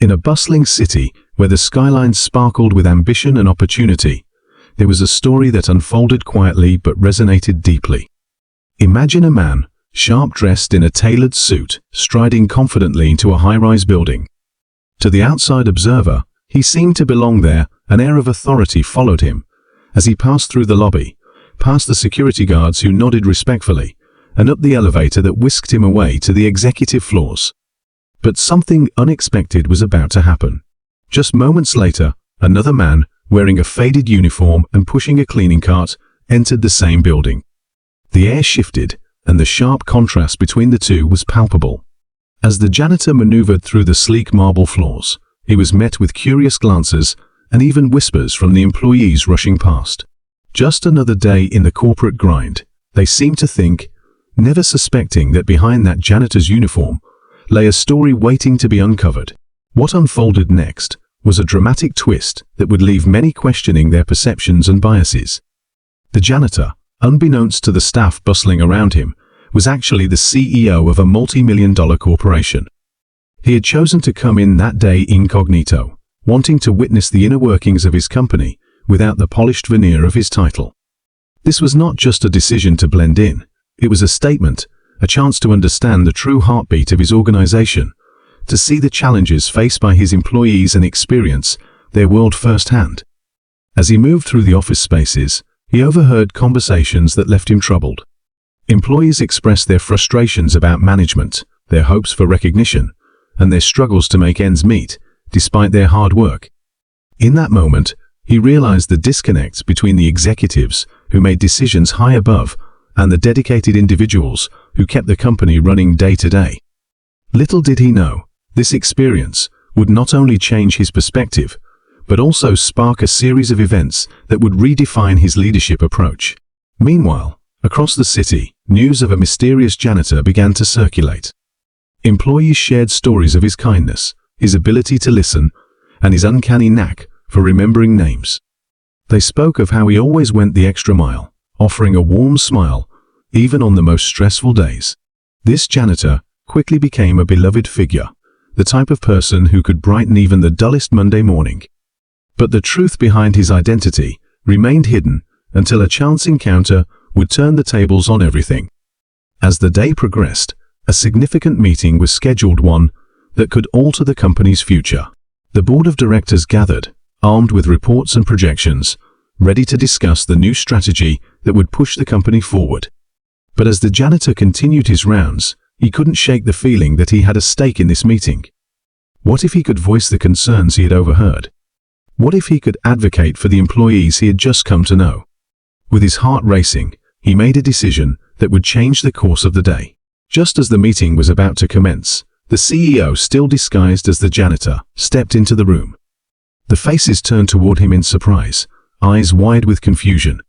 In a bustling city where the skyline sparkled with ambition and opportunity, there was a story that unfolded quietly but resonated deeply. Imagine a man, sharp-dressed in a tailored suit, striding confidently into a high-rise building. To the outside observer, he seemed to belong there. An air of authority followed him as he passed through the lobby, past the security guards who nodded respectfully, and up the elevator that whisked him away to the executive floors. But something unexpected was about to happen. Just moments later, another man, wearing a faded uniform and pushing a cleaning cart, entered the same building. The air shifted, and the sharp contrast between the two was palpable. As the janitor maneuvered through the sleek marble floors, he was met with curious glances and even whispers from the employees rushing past. Just another day in the corporate grind, they seemed to think, never suspecting that behind that janitor's uniform lay a story waiting to be uncovered. What unfolded next was a dramatic twist that would leave many questioning their perceptions and biases. The janitor, unbeknownst to the staff bustling around him, was actually the CEO of a multi-million-dollar corporation. He had chosen to come in that day incognito, wanting to witness the inner workings of his company without the polished veneer of his title. This was not just a decision to blend in, it was a statement, a chance to understand the true heartbeat of his organization, to see the challenges faced by his employees and experience their world firsthand. As he moved through the office spaces, he overheard conversations that left him troubled. Employees expressed their frustrations about management, their hopes for recognition, and their struggles to make ends meet, despite their hard work. In that moment, he realized the disconnect between the executives who made decisions high above and the dedicated individuals who kept the company running day to day. Little did he know, this experience would not only change his perspective, but also spark a series of events that would redefine his leadership approach. Meanwhile, across the city, news of a mysterious janitor began to circulate. Employees shared stories of his kindness, his ability to listen, and his uncanny knack for remembering names. They spoke of how he always went the extra mile, offering a warm smile, even on the most stressful days. This janitor quickly became a beloved figure, the type of person who could brighten even the dullest Monday morning. But the truth behind his identity remained hidden until a chance encounter would turn the tables on everything. As the day progressed, a significant meeting was scheduled, one that could alter the company's future. The board of directors gathered, armed with reports and projections, ready to discuss the new strategy that would push the company forward. But as the janitor continued his rounds, he couldn't shake the feeling that he had a stake in this meeting. What if he could voice the concerns he had overheard? What if he could advocate for the employees he had just come to know? With his heart racing, he made a decision that would change the course of the day. Just as the meeting was about to commence, the CEO, still disguised as the janitor, stepped into the room. The faces turned toward him in surprise, eyes wide with confusion.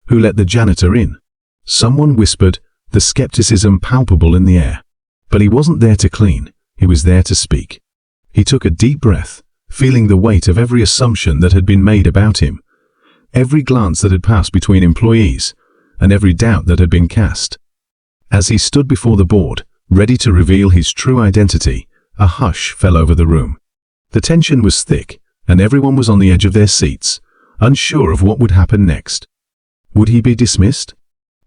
Who let the janitor in? Someone whispered, the skepticism palpable in the air. But he wasn't there to clean, he was there to speak. He took a deep breath, feeling the weight of every assumption that had been made about him, every glance that had passed between employees, and every doubt that had been cast. As he stood before the board, ready to reveal his true identity, a hush fell over the room. The tension was thick, and everyone was on the edge of their seats, unsure of what would happen next. Would he be dismissed?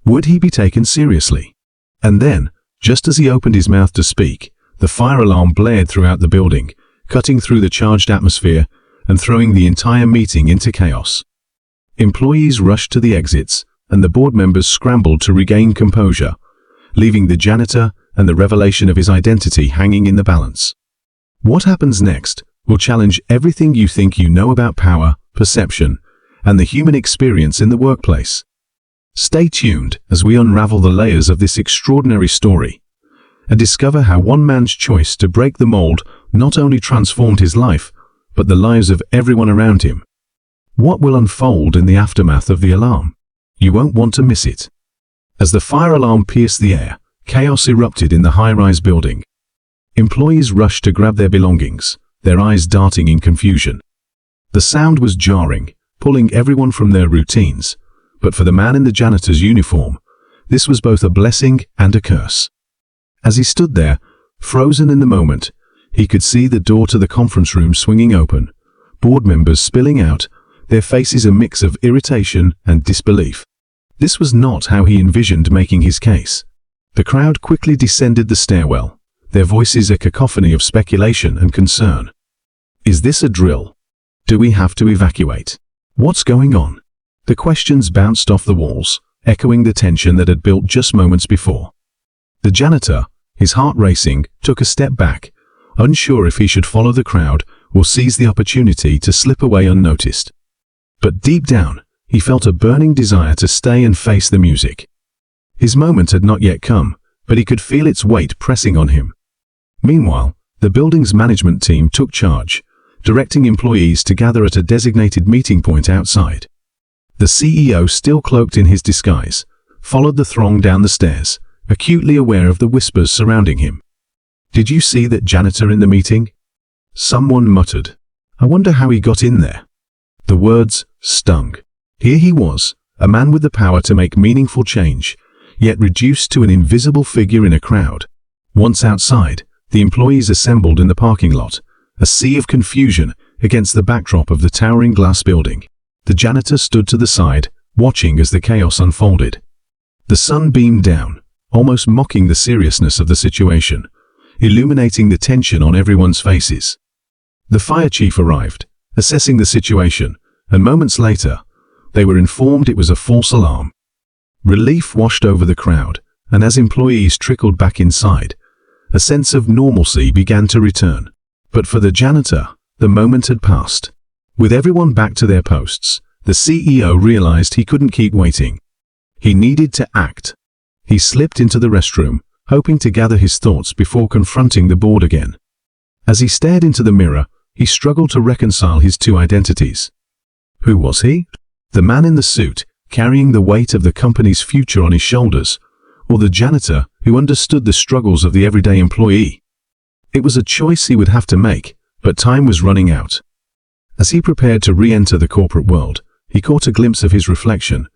Would he be taken seriously? And then, just as he opened his mouth to speak, the fire alarm blared throughout the building, cutting through the charged atmosphere and throwing the entire meeting into chaos. Employees rushed to the exits, and the board members scrambled to regain composure, leaving the janitor and the revelation of his identity hanging in the balance. What happens next will challenge everything you think you know about power, perception, and the human experience in the workplace. Stay tuned as we unravel the layers of this extraordinary story and discover how one man's choice to break the mold not only transformed his life, but the lives of everyone around him. What will unfold in the aftermath of the alarm? You won't want to miss it. As the fire alarm pierced the air, chaos erupted in the high-rise building. Employees rushed to grab their belongings, their eyes darting in confusion. The sound was jarring, pulling everyone from their routines, but for the man in the janitor's uniform, this was both a blessing and a curse. As he stood there, frozen in the moment, He could see the door to the conference room swinging open, board members spilling out, their faces a mix of irritation and disbelief. This was not how he envisioned making his case. The crowd quickly descended the stairwell, their voices a cacophony of speculation and concern. Is this a drill? Do we have to evacuate? What's going on? The questions bounced off the walls, echoing the tension that had built just moments before. The janitor, his heart racing, took a step back, unsure if he should follow the crowd or seize the opportunity to slip away unnoticed. But deep down, he felt a burning desire to stay and face the music. His moment had not yet come, but he could feel its weight pressing on him. Meanwhile, the building's management team took charge, directing employees to gather at a designated meeting point outside. The CEO, still cloaked in his disguise, followed the throng down the stairs, acutely aware of the whispers surrounding him. Did you see that janitor in the meeting? Someone muttered. I wonder how he got in there. The words stung. Here he was, a man with the power to make meaningful change, yet reduced to an invisible figure in a crowd. Once outside, the employees assembled in the parking lot, a sea of confusion against the backdrop of the towering glass building. The janitor stood to the side, watching as the chaos unfolded. The sun beamed down, almost mocking the seriousness of the situation, illuminating the tension on everyone's faces. The fire chief arrived, assessing the situation, and moments later, they were informed it was a false alarm. Relief washed over the crowd, and as employees trickled back inside, a sense of normalcy began to return. But for the janitor, the moment had passed. With everyone back to their posts, the CEO realized he couldn't keep waiting. He needed to act. He slipped into the restroom, hoping to gather his thoughts before confronting the board again. As he stared into the mirror, he struggled to reconcile his two identities. Who was he? The man in the suit, carrying the weight of the company's future on his shoulders, or the janitor who understood the struggles of the everyday employee? It was a choice he would have to make, but time was running out. As he prepared to re-enter the corporate world, he caught a glimpse of his reflection,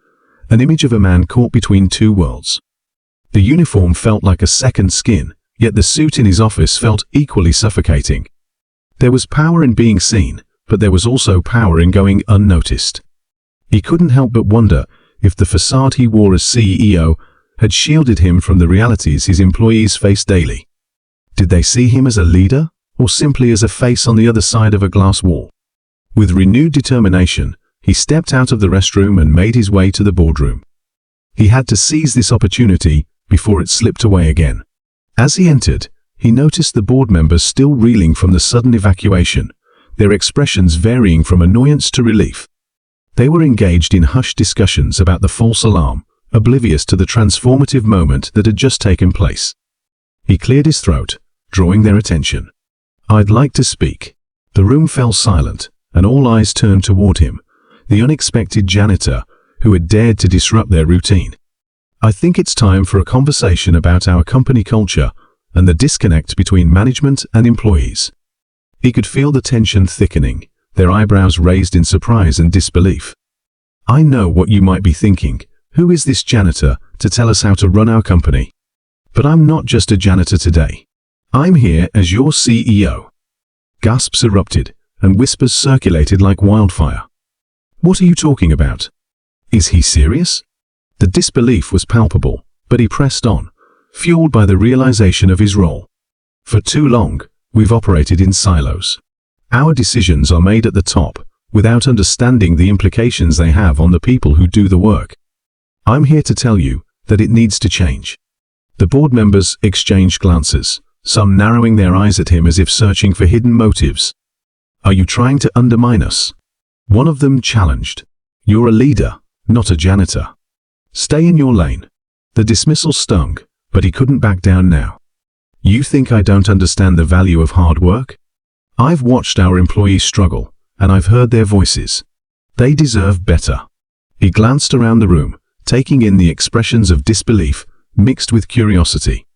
an image of a man caught between two worlds. The uniform felt like a second skin, yet the suit in his office felt equally suffocating. There was power in being seen, but there was also power in going unnoticed. He couldn't help but wonder if the facade he wore as CEO had shielded him from the realities his employees faced daily. Did they see him as a leader, or simply as a face on the other side of a glass wall? With renewed determination, he stepped out of the restroom and made his way to the boardroom. He had to seize this opportunity before it slipped away again. As he entered, he noticed the board members still reeling from the sudden evacuation, their expressions varying from annoyance to relief. They were engaged in hushed discussions about the false alarm, oblivious to the transformative moment that had just taken place. He cleared his throat, drawing their attention. I'd like to speak. The room fell silent, and all eyes turned toward him, the unexpected janitor who had dared to disrupt their routine. I think it's time for a conversation about our company culture and the disconnect between management and employees. He could feel the tension thickening, their eyebrows raised in surprise and disbelief. I know what you might be thinking. Who is this janitor to tell us how to run our company? But I'm not just a janitor today. I'm here as your CEO. Gasps erupted, and whispers circulated like wildfire. What are you talking about? Is he serious? The disbelief was palpable, but he pressed on, fueled by the realization of his role. For too long, we've operated in silos. Our decisions are made at the top, without understanding the implications they have on the people who do the work. I'm here to tell you that it needs to change. The board members exchanged glances, some narrowing their eyes at him as if searching for hidden motives. Are you trying to undermine us? One of them challenged. You're a leader, not a janitor. Stay in your lane. The dismissal stung, but he couldn't back down now. You think I don't understand the value of hard work? I've watched our employees struggle, and I've heard their voices. They deserve better. He glanced around the room, taking in the expressions of disbelief mixed with curiosity.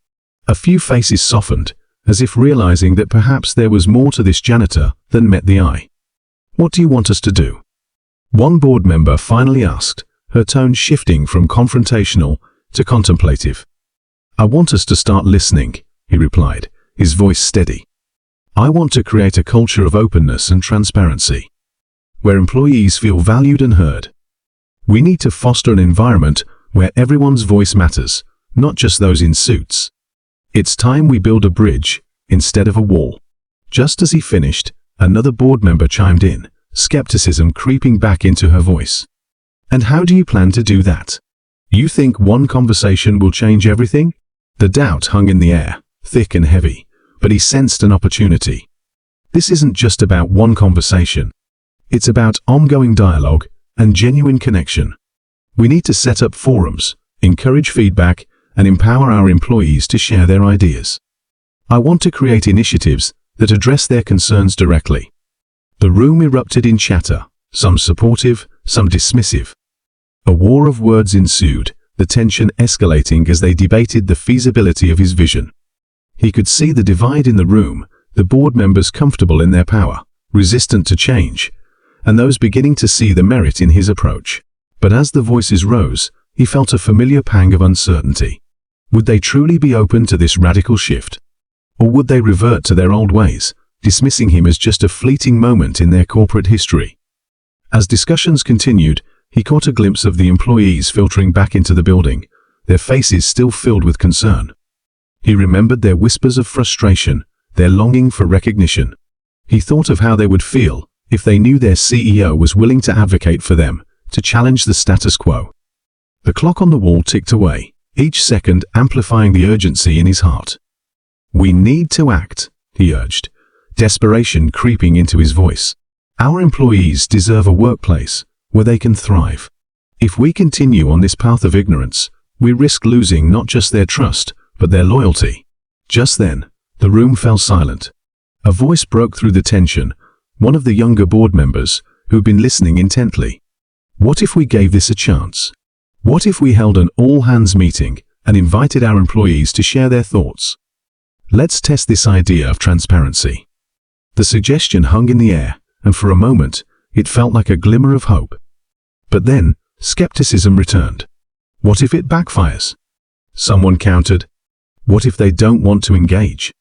A few faces softened, as if realizing that perhaps there was more to this janitor than met the eye. What do you want us to do? One board member finally asked, her tone shifting from confrontational to contemplative. I want us to start listening, he replied, his voice steady. I want to create a culture of openness and transparency, where employees feel valued and heard. We need to foster an environment where everyone's voice matters, not just those in suits. It's time we build a bridge instead of a wall." Just as he finished, another board member chimed in, skepticism creeping back into her voice. "And how do you plan to do that? You think one conversation will change everything?" The doubt hung in the air, thick and heavy, but he sensed an opportunity. This isn't just about one conversation. It's about ongoing dialogue and genuine connection. We need to set up forums, encourage feedback, and empower our employees to share their ideas. I want to create initiatives that address their concerns directly. The room erupted in chatter, some supportive, some dismissive. A war of words ensued, the tension escalating as they debated the feasibility of his vision. He could see the divide in the room, the board members comfortable in their power, resistant to change, and those beginning to see the merit in his approach. But as the voices rose, he felt a familiar pang of uncertainty. Would they truly be open to this radical shift? Or would they revert to their old ways, dismissing him as just a fleeting moment in their corporate history? As discussions continued, he caught a glimpse of the employees filtering back into the building, their faces still filled with concern. He remembered their whispers of frustration, their longing for recognition. He thought of how they would feel if they knew their CEO was willing to advocate for them, to challenge the status quo. The clock on the wall ticked away, each second amplifying the urgency in his heart. "We need to act," he urged, desperation creeping into his voice. "Our employees deserve a workplace where they can thrive. If we continue on this path of ignorance, we risk losing not just their trust, but their loyalty." Just then, the room fell silent. A voice broke through the tension, one of the younger board members, who'd been listening intently. "What if we gave this a chance? What if we held an all-hands meeting and invited our employees to share their thoughts? Let's test this idea of transparency." The suggestion hung in the air, and for a moment, it felt like a glimmer of hope. But then, skepticism returned. What if it backfires? Someone countered. What if they don't want to engage?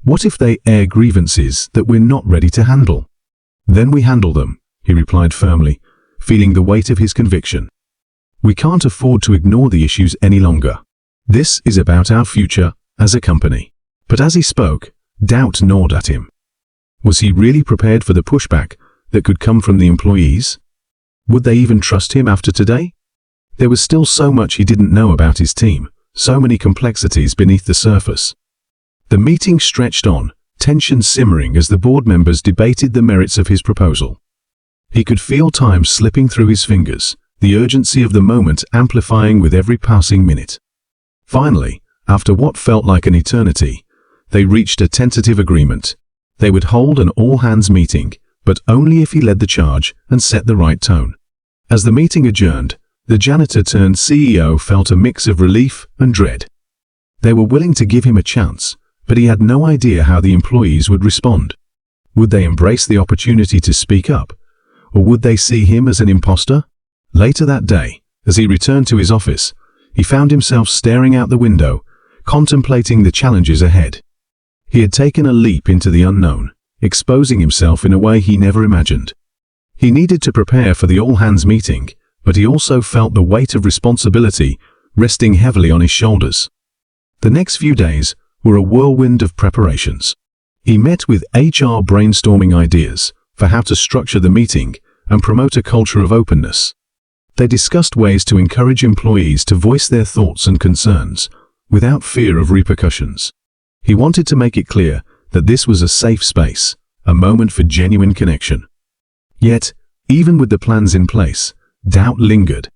What if they air grievances that we're not ready to handle? "Then we handle them," he replied firmly, feeling the weight of his conviction. "We can't afford to ignore the issues any longer. This is about our future as a company." But as he spoke, doubt gnawed at him. Was he really prepared for the pushback that could come from the employees? Would they even trust him after today? There was still so much he didn't know about his team, so many complexities beneath the surface. The meeting stretched on, tension simmering as the board members debated the merits of his proposal. He could feel time slipping through his fingers, the urgency of the moment amplifying with every passing minute. Finally, after what felt like an eternity, they reached a tentative agreement. They would hold an all-hands meeting, but only if he led the charge and set the right tone. As the meeting adjourned, the janitor-turned-CEO felt a mix of relief and dread. They were willing to give him a chance, but he had no idea how the employees would respond. Would they embrace the opportunity to speak up, or would they see him as an imposter? Later that day, as he returned to his office, he found himself staring out the window, contemplating the challenges ahead. He had taken a leap into the unknown, exposing himself in a way he never imagined. He needed to prepare for the all-hands meeting, but he also felt the weight of responsibility resting heavily on his shoulders. The next few days were a whirlwind of preparations. He met with HR brainstorming ideas for how to structure the meeting and promote a culture of openness. They discussed ways to encourage employees to voice their thoughts and concerns without fear of repercussions. He wanted to make it clear that this was a safe space, a moment for genuine connection. Yet, even with the plans in place, doubt lingered.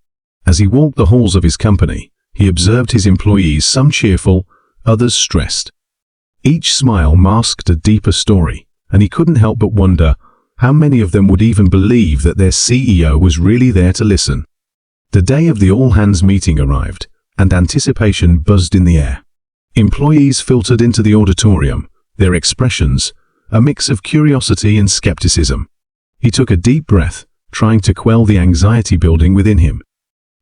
As he walked the halls of his company, he observed his employees, some cheerful, others stressed. Each smile masked a deeper story, and he couldn't help but wonder how many of them would even believe that their CEO was really there to listen. The day of the all-hands meeting arrived, and anticipation buzzed in the air. Employees filtered into the auditorium, their expressions a mix of curiosity and skepticism. He took a deep breath, trying to quell the anxiety building within him.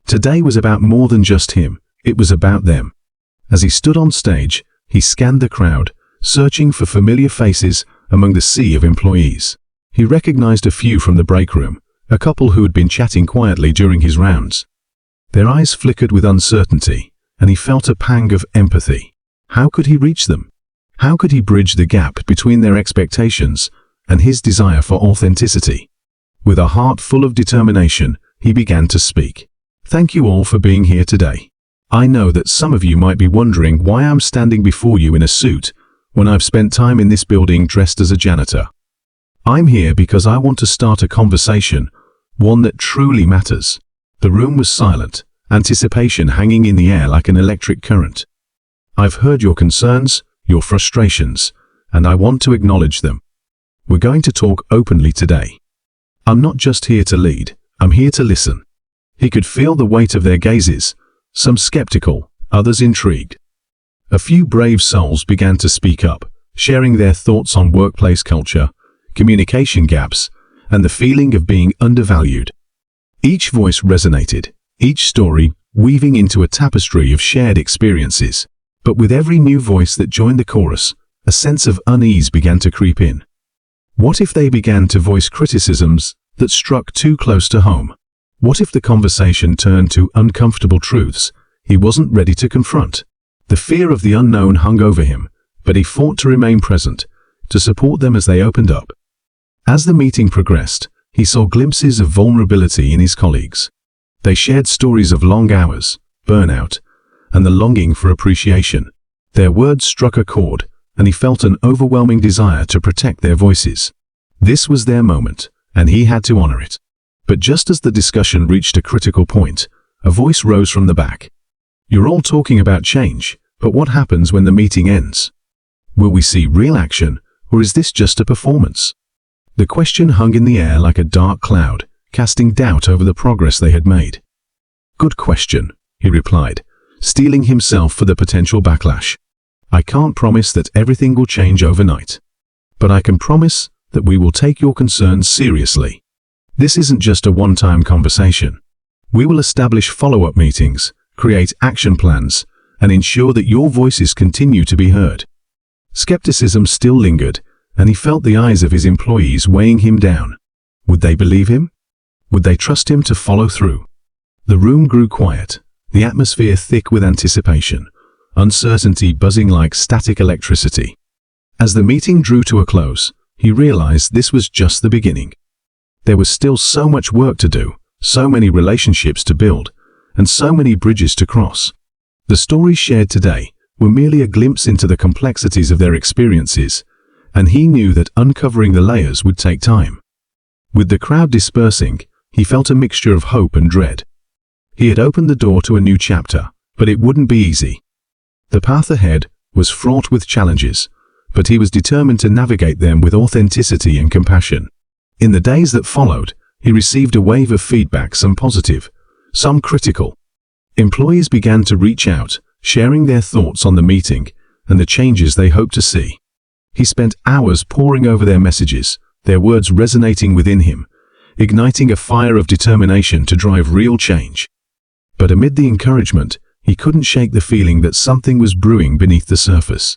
Today was about more than just him, it was about them. As he stood on stage, he scanned the crowd, searching for familiar faces among the sea of employees. He recognized a few from the break room, a couple who had been chatting quietly during his rounds. Their eyes flickered with uncertainty, and he felt a pang of empathy. How could he reach them? How could he bridge the gap between their expectations and his desire for authenticity? With a heart full of determination, he began to speak. "Thank you all for being here today. I know that some of you might be wondering why I'm standing before you in a suit when I've spent time in this building dressed as a janitor. I'm here because I want to start a conversation, one that truly matters." The room was silent, anticipation hanging in the air like an electric current. "I've heard your concerns, your frustrations, and I want to acknowledge them. We're going to talk openly today. I'm not just here to lead, I'm here to listen." He could feel the weight of their gazes, some skeptical, others intrigued. A few brave souls began to speak up, sharing their thoughts on workplace culture, communication gaps, and the feeling of being undervalued. Each voice resonated, each story weaving into a tapestry of shared experiences. But with every new voice that joined the chorus, a sense of unease began to creep in. What if they began to voice criticisms that struck too close to home? What if the conversation turned to uncomfortable truths he wasn't ready to confront? The fear of the unknown hung over him, but he fought to remain present, to support them as they opened up. As the meeting progressed, he saw glimpses of vulnerability in his colleagues. They shared stories of long hours, burnout, and the longing for appreciation. Their words struck a chord, and he felt an overwhelming desire to protect their voices. This was their moment, and he had to honor it. But just as the discussion reached a critical point, a voice rose from the back. "You're all talking about change, but what happens when the meeting ends? Will we see real action, or is this just a performance?" The question hung in the air like a dark cloud, casting doubt over the progress they had made. "Good question," he replied, steeling himself for the potential backlash. "I can't promise that everything will change overnight. But I can promise that we will take your concerns seriously. This isn't just a one-time conversation. We will establish follow-up meetings, create action plans, and ensure that your voices continue to be heard." Skepticism still lingered, and he felt the eyes of his employees weighing him down. Would they believe him? Would they trust him to follow through? The room grew quiet, the atmosphere thick with anticipation, uncertainty buzzing like static electricity. As the meeting drew to a close, he realized this was just the beginning. There was still so much work to do, so many relationships to build, and so many bridges to cross. The stories shared today were merely a glimpse into the complexities of their experiences, and he knew that uncovering the layers would take time. With the crowd dispersing, he felt a mixture of hope and dread. He had opened the door to a new chapter, but it wouldn't be easy. The path ahead was fraught with challenges, but he was determined to navigate them with authenticity and compassion. In the days that followed, he received a wave of feedback, some positive, some critical. Employees began to reach out, sharing their thoughts on the meeting and the changes they hoped to see. He spent hours poring over their messages, their words resonating within him, igniting a fire of determination to drive real change. But amid the encouragement, he couldn't shake the feeling that something was brewing beneath the surface.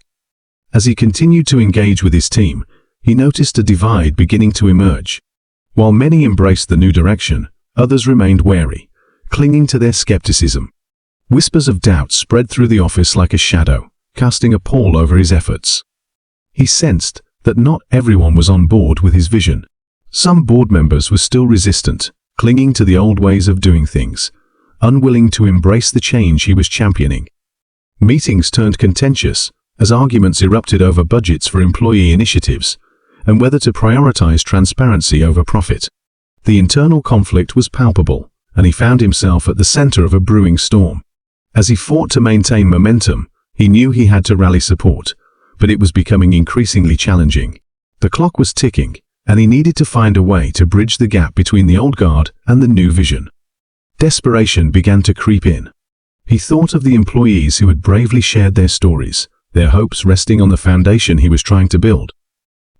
As he continued to engage with his team, he noticed a divide beginning to emerge. While many embraced the new direction, others remained wary, clinging to their skepticism. Whispers of doubt spread through the office like a shadow, casting a pall over his efforts. He sensed that not everyone was on board with his vision. Some board members were still resistant, clinging to the old ways of doing things, unwilling to embrace the change he was championing. Meetings turned contentious as arguments erupted over budgets for employee initiatives and whether to prioritize transparency over profit. The internal conflict was palpable, and he found himself at the center of a brewing storm. As he fought to maintain momentum, he knew he had to rally support, but it was becoming increasingly challenging. The clock was ticking, and he needed to find a way to bridge the gap between the old guard and the new vision. Desperation began to creep in. He thought of the employees who had bravely shared their stories, their hopes resting on the foundation he was trying to build.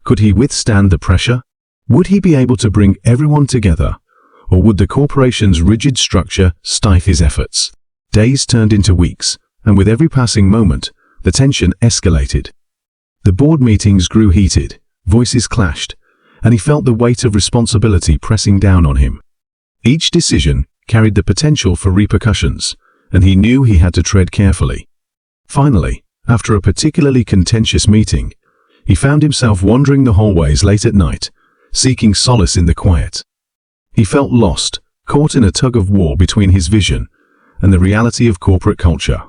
Could he withstand the pressure? Would he be able to bring everyone together, or would the corporation's rigid structure stifle his efforts? Days turned into weeks, and with every passing moment, the tension escalated. The board meetings grew heated, voices clashed, and he felt the weight of responsibility pressing down on him. Each decision carried the potential for repercussions, and he knew he had to tread carefully. Finally, after a particularly contentious meeting, he found himself wandering the hallways late at night, seeking solace in the quiet. He felt lost, caught in a tug-of-war between his vision and the reality of corporate culture.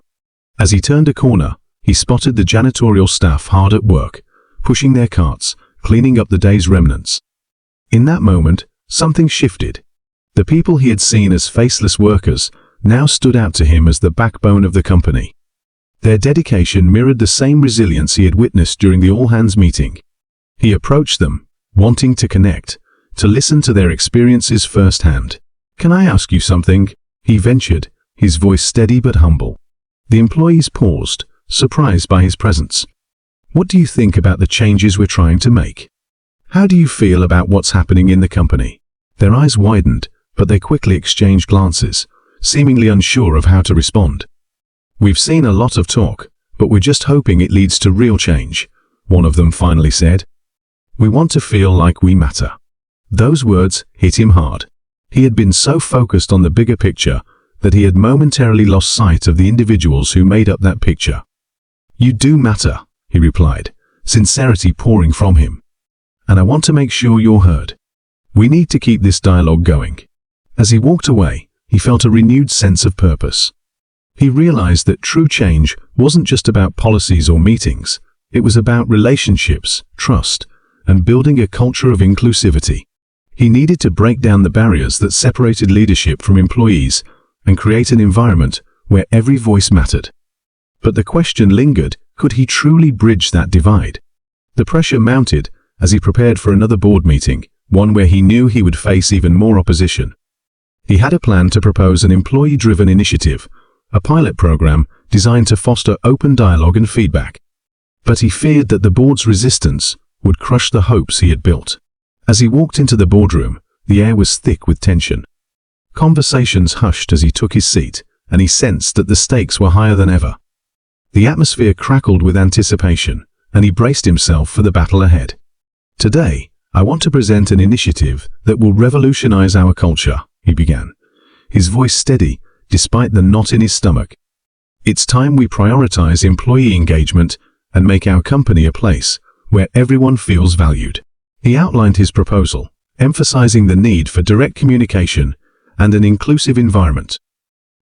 As he turned a corner, he spotted the janitorial staff hard at work, pushing their carts, cleaning up the day's remnants. In that moment, something shifted. The people he had seen as faceless workers now stood out to him as the backbone of the company. Their dedication mirrored the same resilience he had witnessed during the all-hands meeting. He approached them, wanting to connect, to listen to their experiences firsthand. "Can I ask you something?" he ventured, his voice steady but humble. The employees paused, surprised by his presence. "What do you think about the changes we're trying to make? How do you feel about what's happening in the company?" Their eyes widened, but they quickly exchanged glances, seemingly unsure of how to respond. "We've seen a lot of talk, but we're just hoping it leads to real change," one of them finally said. "We want to feel like we matter." Those words hit him hard. He had been so focused on the bigger picture that he had momentarily lost sight of the individuals who made up that picture. "You do matter," he replied, sincerity pouring from him. "And I want to make sure you're heard. We need to keep this dialogue going." As he walked away, he felt a renewed sense of purpose. He realized that true change wasn't just about policies or meetings. It was about relationships, trust, and building a culture of inclusivity. He needed to break down the barriers that separated leadership from employees and create an environment where every voice mattered. But the question lingered, could he truly bridge that divide? The pressure mounted as he prepared for another board meeting, one where he knew he would face even more opposition. He had a plan to propose an employee-driven initiative, a pilot program designed to foster open dialogue and feedback. But he feared that the board's resistance would crush the hopes he had built. As he walked into the boardroom, the air was thick with tension. Conversations hushed as he took his seat, and he sensed that the stakes were higher than ever. The atmosphere crackled with anticipation, and he braced himself for the battle ahead. "Today, I want to present an initiative that will revolutionize our culture," he began, his voice steady despite the knot in his stomach. "It's time we prioritize employee engagement and make our company a place where everyone feels valued." He outlined his proposal, emphasizing the need for direct communication and an inclusive environment.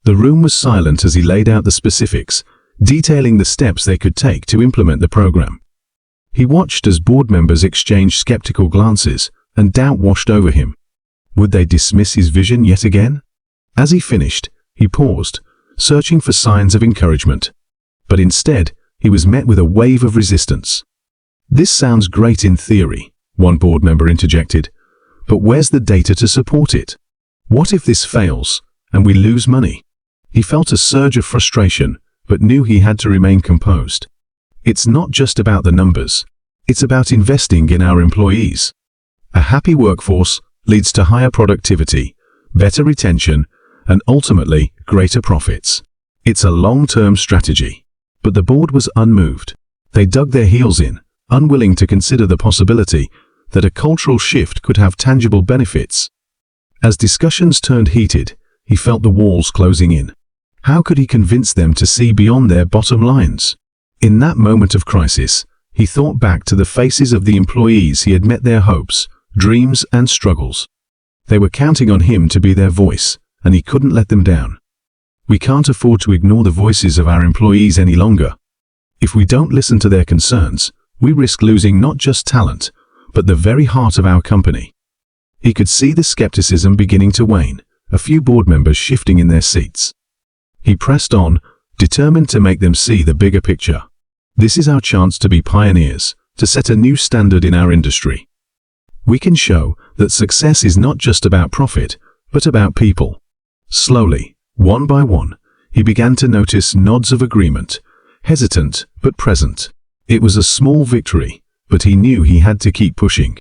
The room was silent as he laid out the specifics, detailing the steps they could take to implement the program. He watched as board members exchanged skeptical glances, and doubt washed over him. Would they dismiss his vision yet again? As he finished, he paused, searching for signs of encouragement. But instead, he was met with a wave of resistance. "This sounds great in theory," one board member interjected, "but where's the data to support it? What if this fails, and we lose money?" He felt a surge of frustration, but knew he had to remain composed. "It's not just about the numbers. It's about investing in our employees. A happy workforce leads to higher productivity, better retention, and ultimately greater profits. It's a long-term strategy." But the board was unmoved. They dug their heels in, unwilling to consider the possibility that a cultural shift could have tangible benefits. As discussions turned heated, he felt the walls closing in. How could he convince them to see beyond their bottom lines? In that moment of crisis, he thought back to the faces of the employees he had met, their hopes, dreams, and struggles. They were counting on him to be their voice, and he couldn't let them down. "We can't afford to ignore the voices of our employees any longer. If we don't listen to their concerns, we risk losing not just talent, but the very heart of our company." He could see the skepticism beginning to wane, a few board members shifting in their seats. He pressed on, determined to make them see the bigger picture. "This is our chance to be pioneers, to set a new standard in our industry. We can show that success is not just about profit, but about people." Slowly, one by one, he began to notice nods of agreement, hesitant but present. It was a small victory, but he knew he had to keep pushing.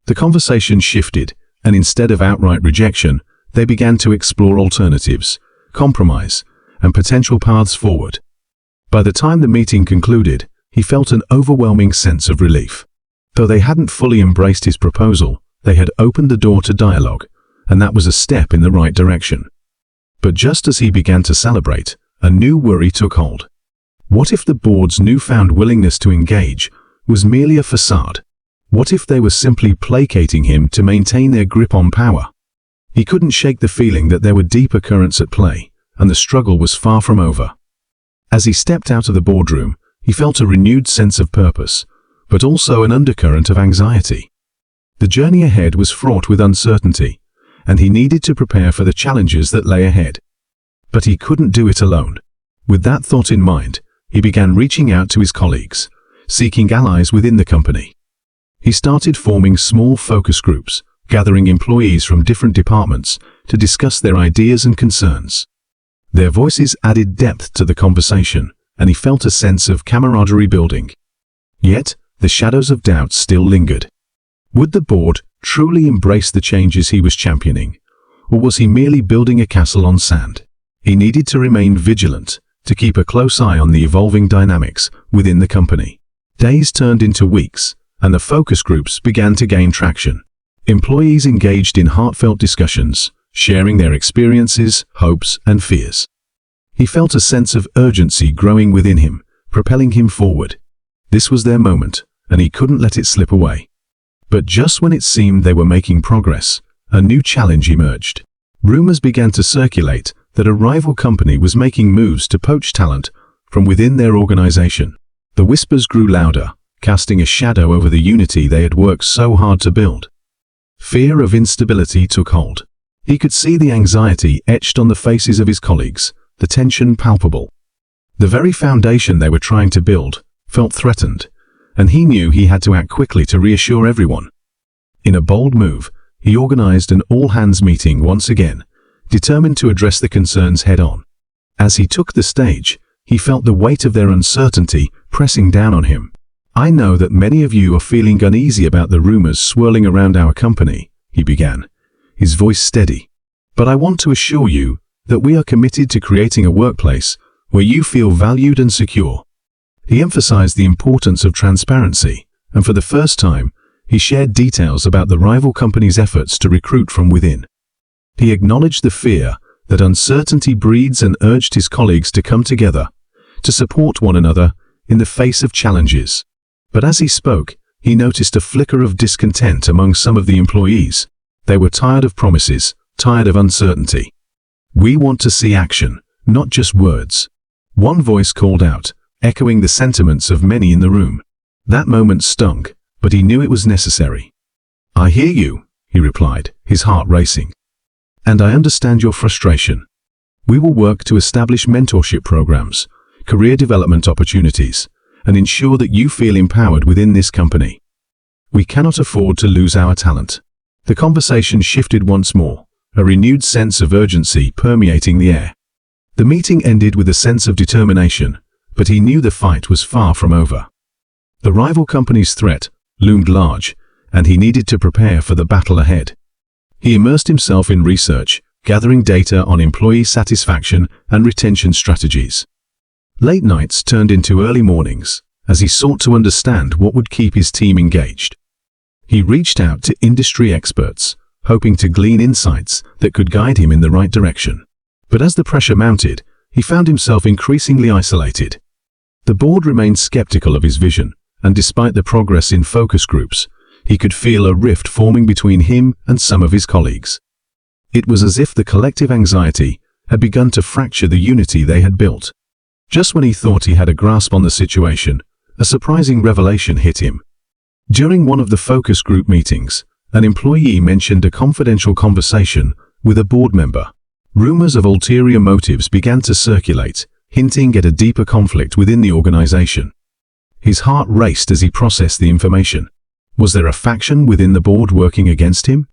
The conversation shifted, and instead of outright rejection, they began to explore alternatives, compromise, and potential paths forward. By the time the meeting concluded, he felt an overwhelming sense of relief. Though they hadn't fully embraced his proposal, they had opened the door to dialogue, and that was a step in the right direction. But just as he began to celebrate, a new worry took hold. What if the board's newfound willingness to engage was merely a facade? What if they were simply placating him to maintain their grip on power? He couldn't shake the feeling that there were deeper currents at play, and the struggle was far from over. As he stepped out of the boardroom, he felt a renewed sense of purpose, but also an undercurrent of anxiety. The journey ahead was fraught with uncertainty, and he needed to prepare for the challenges that lay ahead. But he couldn't do it alone. With that thought in mind, he began reaching out to his colleagues, seeking allies within the company. He started forming small focus groups, gathering employees from different departments to discuss their ideas and concerns. Their voices added depth to the conversation, and he felt a sense of camaraderie building. Yet, the shadows of doubt still lingered. Would the board truly embrace the changes he was championing, or was he merely building a castle on sand? He needed to remain vigilant, to keep a close eye on the evolving dynamics within the company. Days turned into weeks, and the focus groups began to gain traction. Employees engaged in heartfelt discussions, sharing their experiences, hopes, and fears. He felt a sense of urgency growing within him, propelling him forward. This was their moment, and he couldn't let it slip away. But just when it seemed they were making progress, a new challenge emerged. Rumors began to circulate that a rival company was making moves to poach talent from within their organization. The whispers grew louder, casting a shadow over the unity they had worked so hard to build. Fear of instability took hold. He could see the anxiety etched on the faces of his colleagues, the tension palpable. The very foundation they were trying to build felt threatened, and he knew he had to act quickly to reassure everyone. In a bold move, he organized an all-hands meeting once again, determined to address the concerns head-on. As he took the stage, he felt the weight of their uncertainty pressing down on him. "I know that many of you are feeling uneasy about the rumors swirling around our company," he began, his voice steady. "But I want to assure you that we are committed to creating a workplace where you feel valued and secure." He emphasized the importance of transparency, and for the first time, he shared details about the rival company's efforts to recruit from within. He acknowledged the fear that uncertainty breeds and urged his colleagues to come together, to support one another in the face of challenges. But as he spoke, he noticed a flicker of discontent among some of the employees. They were tired of promises, tired of uncertainty. "We want to see action, not just words," one voice called out, echoing the sentiments of many in the room. That moment stung, but he knew it was necessary. "I hear you," he replied, his heart racing. "And I understand your frustration. We will work to establish mentorship programs, career development opportunities, and ensure that you feel empowered within this company. We cannot afford to lose our talent." The conversation shifted once more, a renewed sense of urgency permeating the air. The meeting ended with a sense of determination, but he knew the fight was far from over. The rival company's threat loomed large, and he needed to prepare for the battle ahead. He immersed himself in research, gathering data on employee satisfaction and retention strategies. Late nights turned into early mornings, as he sought to understand what would keep his team engaged. He reached out to industry experts, hoping to glean insights that could guide him in the right direction. But as the pressure mounted, he found himself increasingly isolated. The board remained skeptical of his vision, and despite the progress in focus groups, he could feel a rift forming between him and some of his colleagues. It was as if the collective anxiety had begun to fracture the unity they had built. Just when he thought he had a grasp on the situation, a surprising revelation hit him. During one of the focus group meetings, an employee mentioned a confidential conversation with a board member. Rumors of ulterior motives began to circulate, hinting at a deeper conflict within the organization. His heart raced as he processed the information. Was there a faction within the board working against him?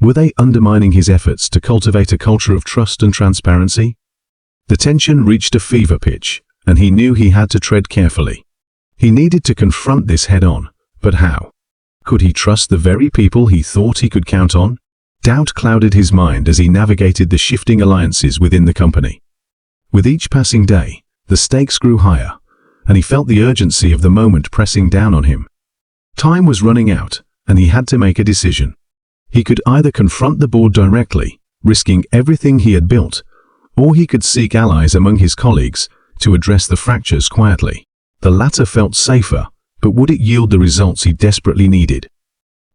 Were they undermining his efforts to cultivate a culture of trust and transparency? The tension reached a fever pitch, and he knew he had to tread carefully. He needed to confront this head-on, but how? Could he trust the very people he thought he could count on? Doubt clouded his mind as he navigated the shifting alliances within the company. With each passing day, the stakes grew higher, and he felt the urgency of the moment pressing down on him. Time was running out, and he had to make a decision. He could either confront the board directly, risking everything he had built, or he could seek allies among his colleagues to address the fractures quietly. The latter felt safer, but would it yield the results he desperately needed?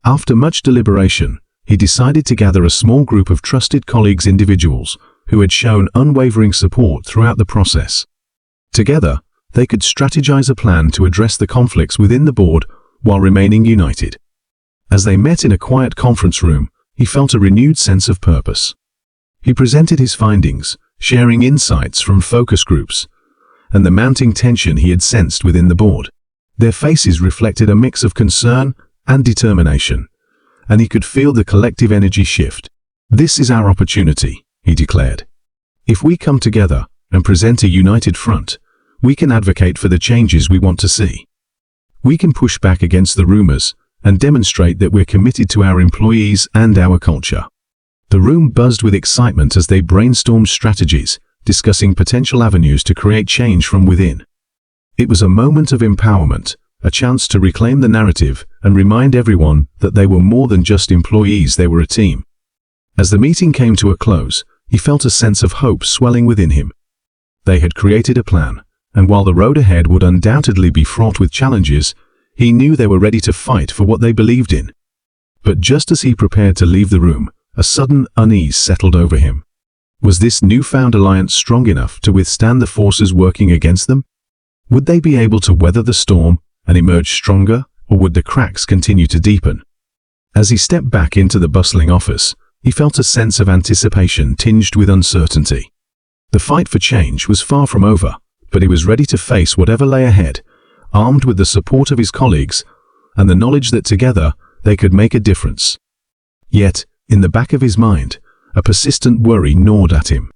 After much deliberation, he decided to gather a small group of trusted colleagues, individuals who had shown unwavering support throughout the process. Together, they could strategize a plan to address the conflicts within the board while remaining united. As they met in a quiet conference room, he felt a renewed sense of purpose. He presented his findings, sharing insights from focus groups, and the mounting tension he had sensed within the board. Their faces reflected a mix of concern and determination, and he could feel the collective energy shift. "This is our opportunity," he declared. "If we come together and present a united front, we can advocate for the changes we want to see. We can push back against the rumors and demonstrate that we're committed to our employees and our culture." The room buzzed with excitement as they brainstormed strategies, discussing potential avenues to create change from within. It was a moment of empowerment, a chance to reclaim the narrative and remind everyone that they were more than just employees, they were a team. As the meeting came to a close, he felt a sense of hope swelling within him. They had created a plan, and while the road ahead would undoubtedly be fraught with challenges, he knew they were ready to fight for what they believed in. But just as he prepared to leave the room, a sudden unease settled over him. Was this newfound alliance strong enough to withstand the forces working against them? Would they be able to weather the storm and emerge stronger, or would the cracks continue to deepen? As he stepped back into the bustling office, he felt a sense of anticipation tinged with uncertainty. The fight for change was far from over, but he was ready to face whatever lay ahead, armed with the support of his colleagues and the knowledge that together they could make a difference. Yet, in the back of his mind, a persistent worry gnawed at him.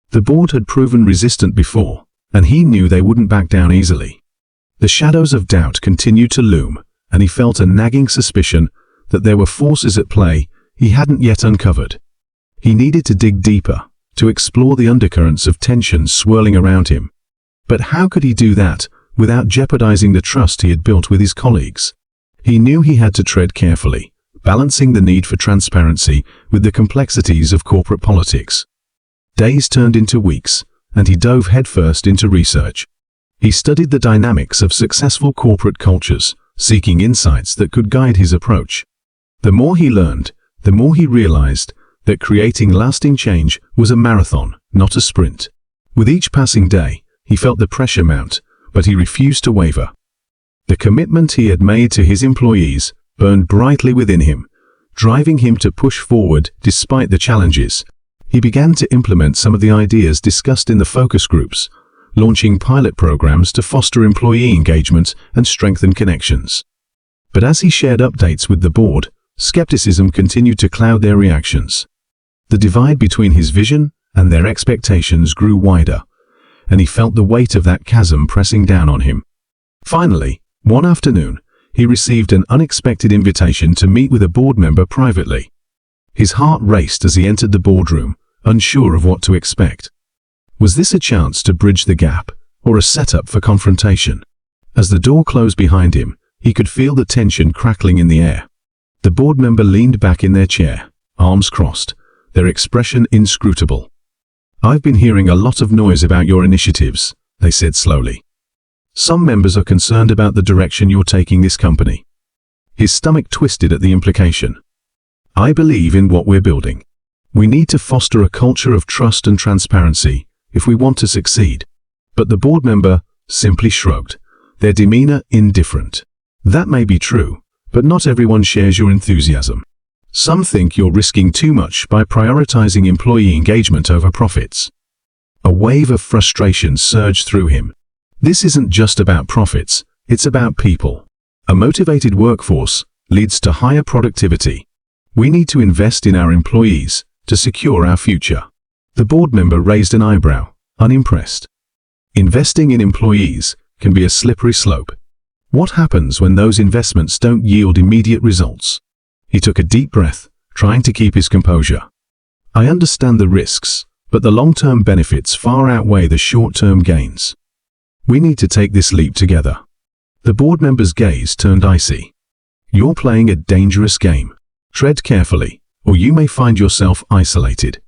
The board had proven resistant before, and he knew they wouldn't back down easily. The shadows of doubt continued to loom, and he felt a nagging suspicion that there were forces at play he hadn't yet uncovered. He needed to dig deeper, to explore the undercurrents of tension swirling around him. But how could he do that without jeopardizing the trust he had built with his colleagues? He knew he had to tread carefully, balancing the need for transparency with the complexities of corporate politics. Days turned into weeks, and he dove headfirst into research. He studied the dynamics of successful corporate cultures, seeking insights that could guide his approach. The more he learned, the more he realized that creating lasting change was a marathon, not a sprint. With each passing day, he felt the pressure mount, but he refused to waver. The commitment he had made to his employees burned brightly within him, driving him to push forward despite the challenges. He began to implement some of the ideas discussed in the focus groups, launching pilot programs to foster employee engagement and strengthen connections. But as he shared updates with the board, skepticism continued to cloud their reactions. The divide between his vision and their expectations grew wider, and he felt the weight of that chasm pressing down on him. Finally, one afternoon, he received an unexpected invitation to meet with a board member privately. His heart raced as he entered the boardroom, unsure of what to expect. Was this a chance to bridge the gap, or a setup for confrontation? As the door closed behind him, he could feel the tension crackling in the air. The board member leaned back in their chair, arms crossed, their expression inscrutable. "I've been hearing a lot of noise about your initiatives," they said slowly. "Some members are concerned about the direction you're taking this company." His stomach twisted at the implication. "I believe in what we're building. We need to foster a culture of trust and transparency if we want to succeed." But the board member simply shrugged, their demeanor indifferent. "That may be true, but not everyone shares your enthusiasm. Some think you're risking too much by prioritizing employee engagement over profits." A wave of frustration surged through him. This isn't just about profits, it's about people. A motivated workforce leads to higher productivity. We need to invest in our employees to secure our future. The board member raised an eyebrow, unimpressed. Investing in employees can be a slippery slope. What happens when those investments don't yield immediate results? He took a deep breath, trying to keep his composure. "I understand the risks, but the long-term benefits far outweigh the short-term gains. We need to take this leap together." The board member's gaze turned icy. You're playing a dangerous game. Tread carefully, or you may find yourself isolated.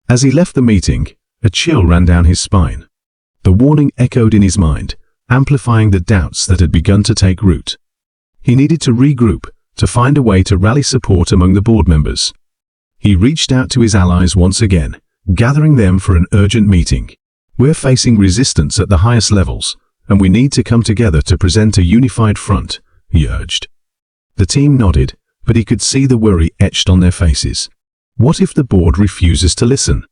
As he left the meeting, a chill ran down his spine. The warning echoed in his mind, amplifying the doubts that had begun to take root. He needed to regroup, to find a way to rally support among the board members. He reached out to his allies once again, gathering them for an urgent meeting. We're facing resistance at the highest levels, and we need to come together to present a unified front, he urged. The team nodded, but he could see the worry etched on their faces. What if the board refuses to listen?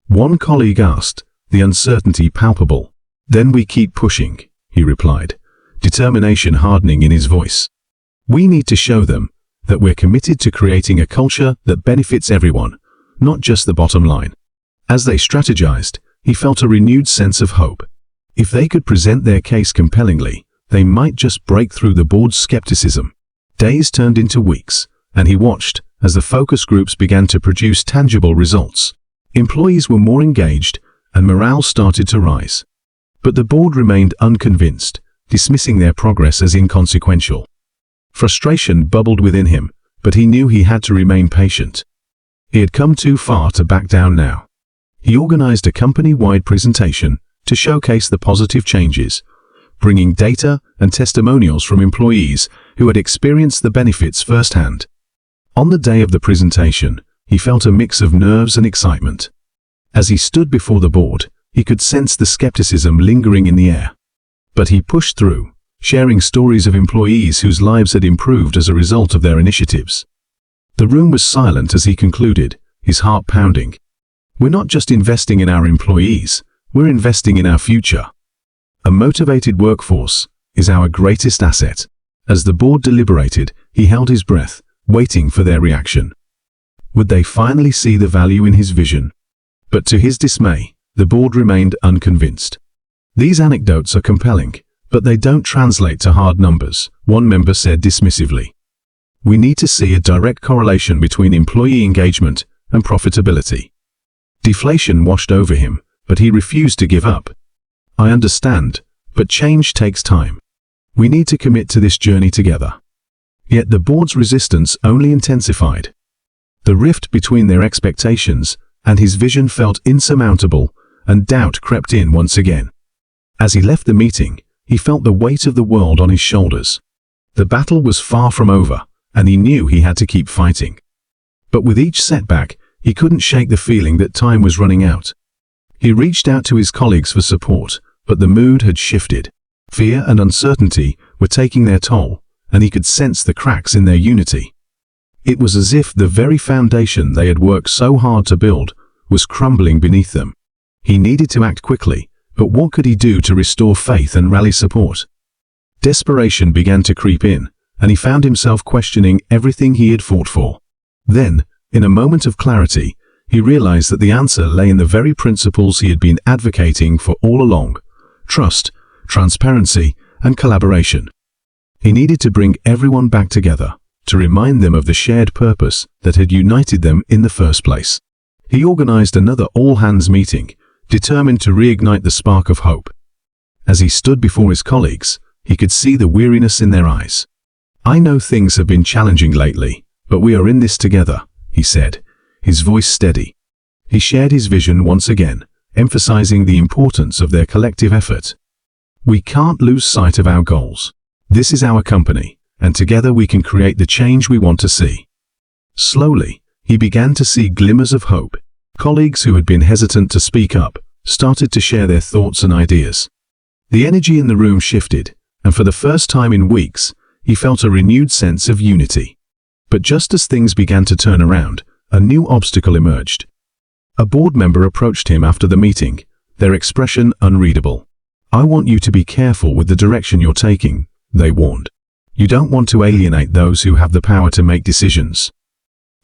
One colleague asked, the uncertainty palpable. Then we keep pushing, he replied, determination hardening in his voice. We need to show them that we're committed to creating a culture that benefits everyone, not just the bottom line. As they strategized, he felt a renewed sense of hope. If they could present their case compellingly, they might just break through the board's skepticism. Days turned into weeks, and he watched as the focus groups began to produce tangible results. Employees were more engaged, and morale started to rise. But the board remained unconvinced, dismissing their progress as inconsequential. Frustration bubbled within him, but he knew he had to remain patient. He had come too far to back down now. He organized a company-wide presentation to showcase the positive changes, bringing data and testimonials from employees who had experienced the benefits firsthand. On the day of the presentation, he felt a mix of nerves and excitement. As he stood before the board, he could sense the skepticism lingering in the air. But he pushed through, sharing stories of employees whose lives had improved as a result of their initiatives. The room was silent as he concluded, his heart pounding. We're not just investing in our employees, we're investing in our future. A motivated workforce is our greatest asset. As the board deliberated, he held his breath, waiting for their reaction. Would they finally see the value in his vision? But to his dismay, the board remained unconvinced. These anecdotes are compelling, but they don't translate to hard numbers, one member said dismissively. We need to see a direct correlation between employee engagement and profitability. Deflation washed over him, but he refused to give up. I understand, but change takes time. We need to commit to this journey together. Yet the board's resistance only intensified. The rift between their expectations and his vision felt insurmountable, and doubt crept in once again. As he left the meeting, he felt the weight of the world on his shoulders. The battle was far from over, and he knew he had to keep fighting. But with each setback, he couldn't shake the feeling that time was running out. He reached out to his colleagues for support, but the mood had shifted. Fear and uncertainty were taking their toll, and he could sense the cracks in their unity. It was as if the very foundation they had worked so hard to build was crumbling beneath them. He needed to act quickly, but what could he do to restore faith and rally support? Desperation began to creep in, and he found himself questioning everything he had fought for. Then, in a moment of clarity, he realized that the answer lay in the very principles he had been advocating for all along: trust, transparency, and collaboration. He needed to bring everyone back together, to remind them of the shared purpose that had united them in the first place. He organized another all-hands meeting, determined to reignite the spark of hope. As he stood before his colleagues, he could see the weariness in their eyes. I know things have been challenging lately, but we are in this together, he said, his voice steady. He shared his vision once again, emphasizing the importance of their collective effort. We can't lose sight of our goals. This is our company, and together we can create the change we want to see. Slowly, he began to see glimmers of hope. Colleagues who had been hesitant to speak up started to share their thoughts and ideas. The energy in the room shifted, and for the first time in weeks, he felt a renewed sense of unity. But just as things began to turn around, a new obstacle emerged. A board member approached him after the meeting, their expression unreadable. I want you to be careful with the direction you're taking, they warned. You don't want to alienate those who have the power to make decisions.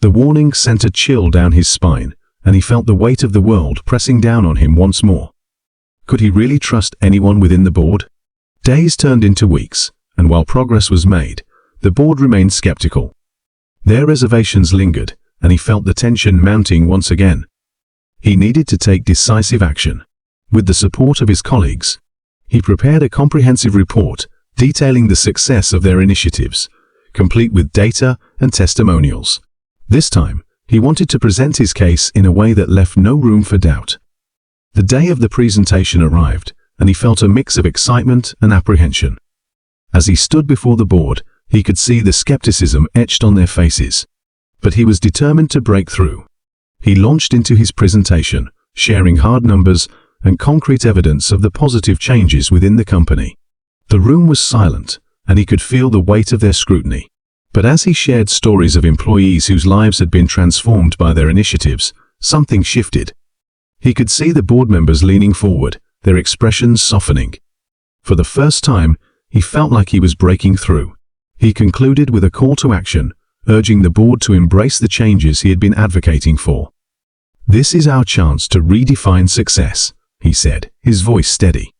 The warning sent a chill down his spine, and he felt the weight of the world pressing down on him once more. Could he really trust anyone within the board? Days turned into weeks, and while progress was made, the board remained skeptical. Their reservations lingered, and he felt the tension mounting once again. He needed to take decisive action. With the support of his colleagues, he prepared a comprehensive report detailing the success of their initiatives, complete with data and testimonials. This time, he wanted to present his case in a way that left no room for doubt. The day of the presentation arrived, and he felt a mix of excitement and apprehension. As he stood before the board, he could see the skepticism etched on their faces. But he was determined to break through. He launched into his presentation, sharing hard numbers and concrete evidence of the positive changes within the company. The room was silent, and he could feel the weight of their scrutiny. But as he shared stories of employees whose lives had been transformed by their initiatives, something shifted. He could see the board members leaning forward, their expressions softening. For the first time, he felt like he was breaking through. He concluded with a call to action, urging the board to embrace the changes he had been advocating for. "This is our chance to redefine success," he said, his voice steady.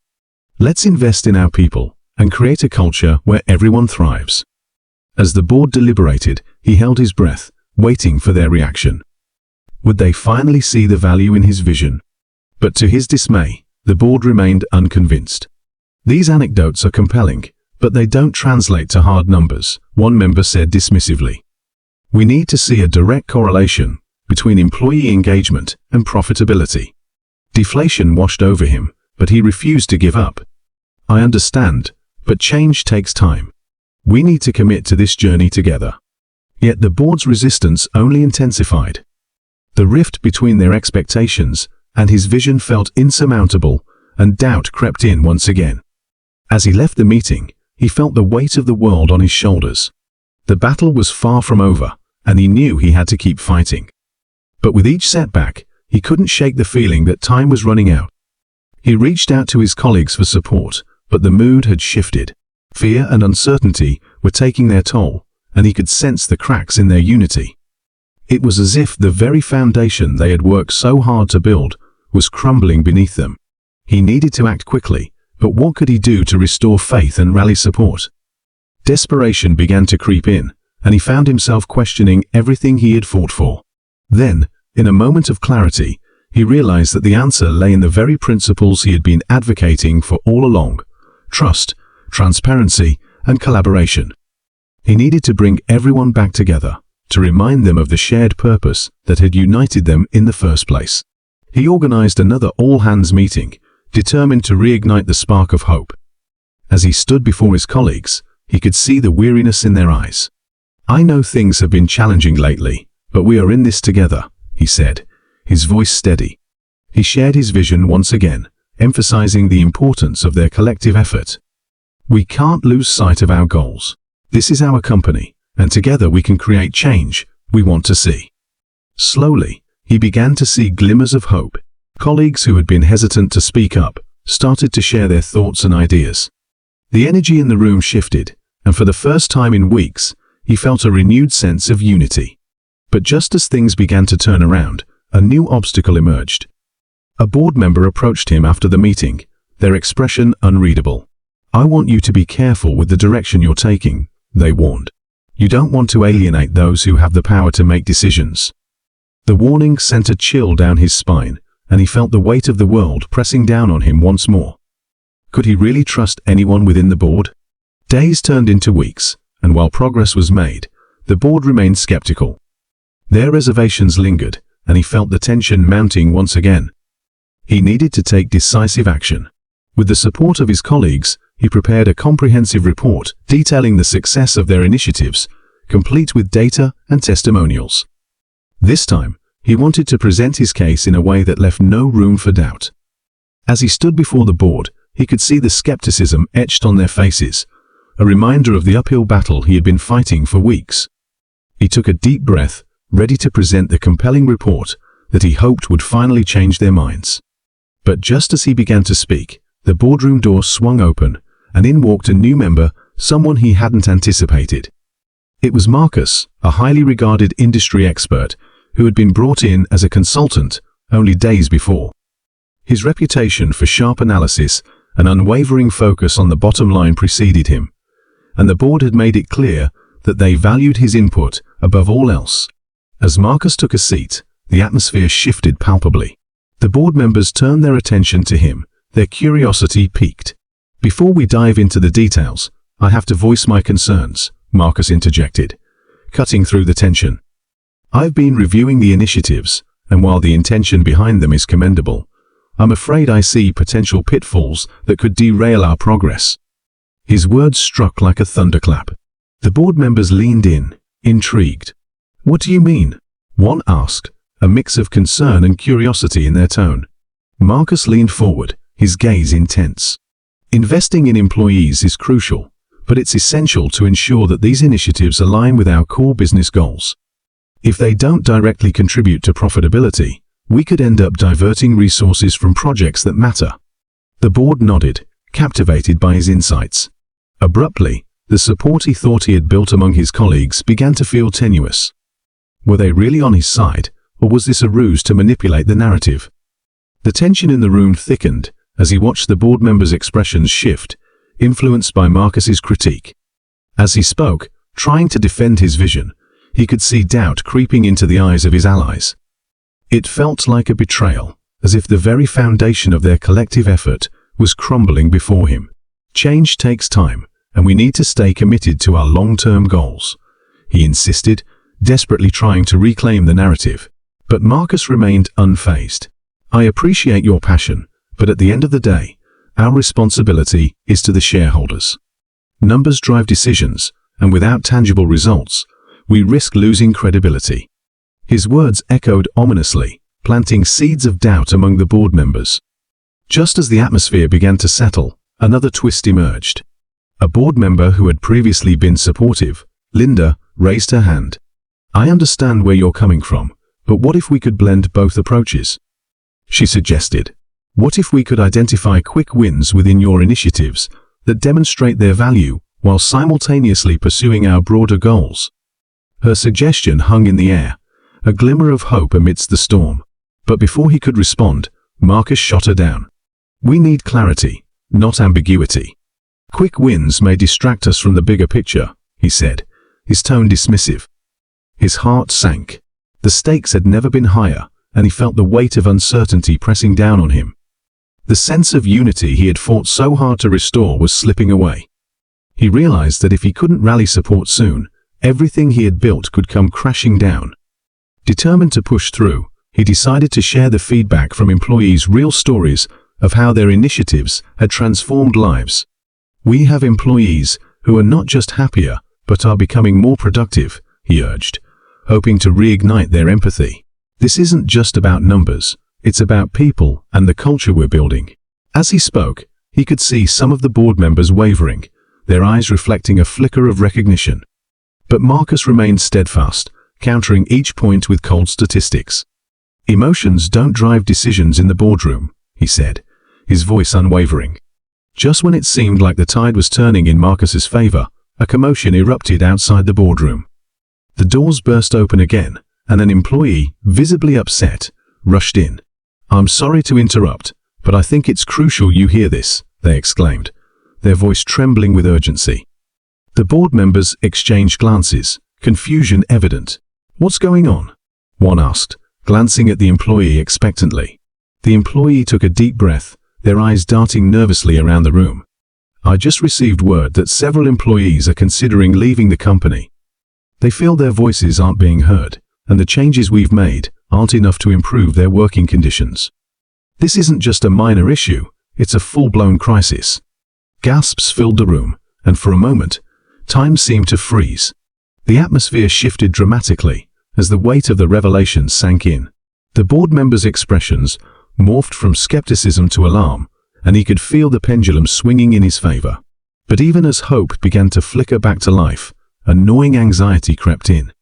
"Let's invest in our people and create a culture where everyone thrives." As the board deliberated, he held his breath, waiting for their reaction. Would they finally see the value in his vision? But to his dismay, the board remained unconvinced. "These anecdotes are compelling, but they don't translate to hard numbers," one member said dismissively. "We need to see a direct correlation between employee engagement and profitability." Deflation washed over him, but he refused to give up. "I understand, but change takes time. We need to commit to this journey together." Yet the board's resistance only intensified. The rift between their expectations and his vision felt insurmountable, and doubt crept in once again. As he left the meeting, he felt the weight of the world on his shoulders. The battle was far from over, and he knew he had to keep fighting. But with each setback, he couldn't shake the feeling that time was running out. He reached out to his colleagues for support, but the mood had shifted. Fear and uncertainty were taking their toll, and he could sense the cracks in their unity. It was as if the very foundation they had worked so hard to build was crumbling beneath them. He needed to act quickly, but what could he do to restore faith and rally support? Desperation began to creep in, and he found himself questioning everything he had fought for. Then, in a moment of clarity, he realized that the answer lay in the very principles he had been advocating for all along: trust, transparency, and collaboration. He needed to bring everyone back together, to remind them of the shared purpose that had united them in the first place. He organized another all-hands meeting, determined to reignite the spark of hope. As he stood before his colleagues, he could see the weariness in their eyes. "I know things have been challenging lately, but we are in this together," he said, his voice steady. He shared his vision once again, emphasizing the importance of their collective effort. "We can't lose sight of our goals. This is our company, and together we can create change we want to see." Slowly, he began to see glimmers of hope. Colleagues who had been hesitant to speak up started to share their thoughts and ideas. The energy in the room shifted, and for the first time in weeks, he felt a renewed sense of unity. But just as things began to turn around, a new obstacle emerged. A board member approached him after the meeting, their expression unreadable. "I want you to be careful with the direction you're taking," they warned. "You don't want to alienate those who have the power to make decisions." The warning sent a chill down his spine, and he felt the weight of the world pressing down on him once more. Could he really trust anyone within the board? Days turned into weeks, and while progress was made, the board remained skeptical. Their reservations lingered, and he felt the tension mounting once again. He needed to take decisive action. With the support of his colleagues, he prepared a comprehensive report detailing the success of their initiatives, complete with data and testimonials. This time, he wanted to present his case in a way that left no room for doubt. As he stood before the board, he could see the skepticism etched on their faces, a reminder of the uphill battle he had been fighting for weeks. He took a deep breath, ready to present the compelling report that he hoped would finally change their minds. But just as he began to speak, the boardroom door swung open, and in walked a new member, someone he hadn't anticipated. It was Marcus, a highly regarded industry expert, who had been brought in as a consultant only days before. His reputation for sharp analysis and unwavering focus on the bottom line preceded him, and the board had made it clear that they valued his input above all else. As Marcus took a seat, the atmosphere shifted palpably. The board members turned their attention to him, their curiosity piqued. "Before we dive into the details, I have to voice my concerns," Marcus interjected, cutting through the tension. "I've been reviewing the initiatives, and while the intention behind them is commendable, I'm afraid I see potential pitfalls that could derail our progress." His words struck like a thunderclap. The board members leaned in, intrigued. "What do you mean?" one asked, a mix of concern and curiosity in their tone. Marcus leaned forward, his gaze intense. "Investing in employees is crucial, but it's essential to ensure that these initiatives align with our core business goals. If they don't directly contribute to profitability, we could end up diverting resources from projects that matter." The board nodded, captivated by his insights. Abruptly, the support he thought he had built among his colleagues began to feel tenuous. Were they really on his side, or was this a ruse to manipulate the narrative? The tension in the room thickened as he watched the board members' expressions shift, influenced by Marcus's critique. As he spoke, trying to defend his vision, he could see doubt creeping into the eyes of his allies. It felt like a betrayal, as if the very foundation of their collective effort was crumbling before him. "Change takes time, and we need to stay committed to our long-term goals," he insisted, desperately trying to reclaim the narrative. But Marcus remained unfazed. "I appreciate your passion, but at the end of the day, our responsibility is to the shareholders. Numbers drive decisions, and without tangible results, we risk losing credibility." His words echoed ominously, planting seeds of doubt among the board members. Just as the atmosphere began to settle, another twist emerged. A board member who had previously been supportive, Linda, raised her hand. "I understand where you're coming from, but what if we could blend both approaches?" she suggested. "What if we could identify quick wins within your initiatives that demonstrate their value while simultaneously pursuing our broader goals?" Her suggestion hung in the air, a glimmer of hope amidst the storm. But before he could respond, Marcus shot her down. "We need clarity, not ambiguity. Quick wins may distract us from the bigger picture," he said, his tone dismissive. His heart sank. The stakes had never been higher, and he felt the weight of uncertainty pressing down on him. The sense of unity he had fought so hard to restore was slipping away. He realized that if he couldn't rally support soon, everything he had built could come crashing down. Determined to push through, he decided to share the feedback from employees' real stories of how their initiatives had transformed lives. "We have employees who are not just happier, but are becoming more productive," he urged, hoping to reignite their empathy. "This isn't just about numbers, it's about people and the culture we're building." As he spoke, he could see some of the board members wavering, their eyes reflecting a flicker of recognition. But Marcus remained steadfast, countering each point with cold statistics. "Emotions don't drive decisions in the boardroom," he said, his voice unwavering. Just when it seemed like the tide was turning in Marcus's favor, a commotion erupted outside the boardroom. The doors burst open again, and an employee, visibly upset, rushed in. "I'm sorry to interrupt, but I think it's crucial you hear this," they exclaimed, their voice trembling with urgency. The board members exchanged glances, confusion evident. "What's going on?" one asked, glancing at the employee expectantly. The employee took a deep breath, their eyes darting nervously around the room. "I just received word that several employees are considering leaving the company. They feel their voices aren't being heard, and the changes we've made aren't enough to improve their working conditions. This isn't just a minor issue, it's a full-blown crisis." Gasps filled the room, and for a moment, time seemed to freeze. The atmosphere shifted dramatically as the weight of the revelation sank in. The board members' expressions morphed from skepticism to alarm, and he could feel the pendulum swinging in his favor. But even as hope began to flicker back to life, a gnawing anxiety crept in.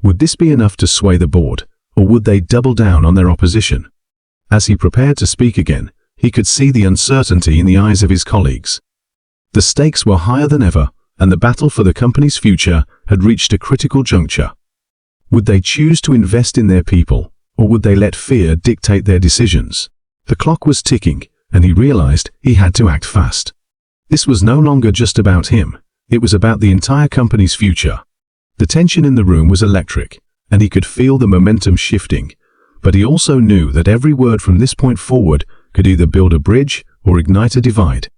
Would this be enough to sway the board, or would they double down on their opposition? As he prepared to speak again, he could see the uncertainty in the eyes of his colleagues. The stakes were higher than ever, and the battle for the company's future had reached a critical juncture. Would they choose to invest in their people, or would they let fear dictate their decisions? The clock was ticking, and he realized he had to act fast. This was no longer just about him, it was about the entire company's future. The tension in the room was electric, and he could feel the momentum shifting, but he also knew that every word from this point forward could either build a bridge or ignite a divide.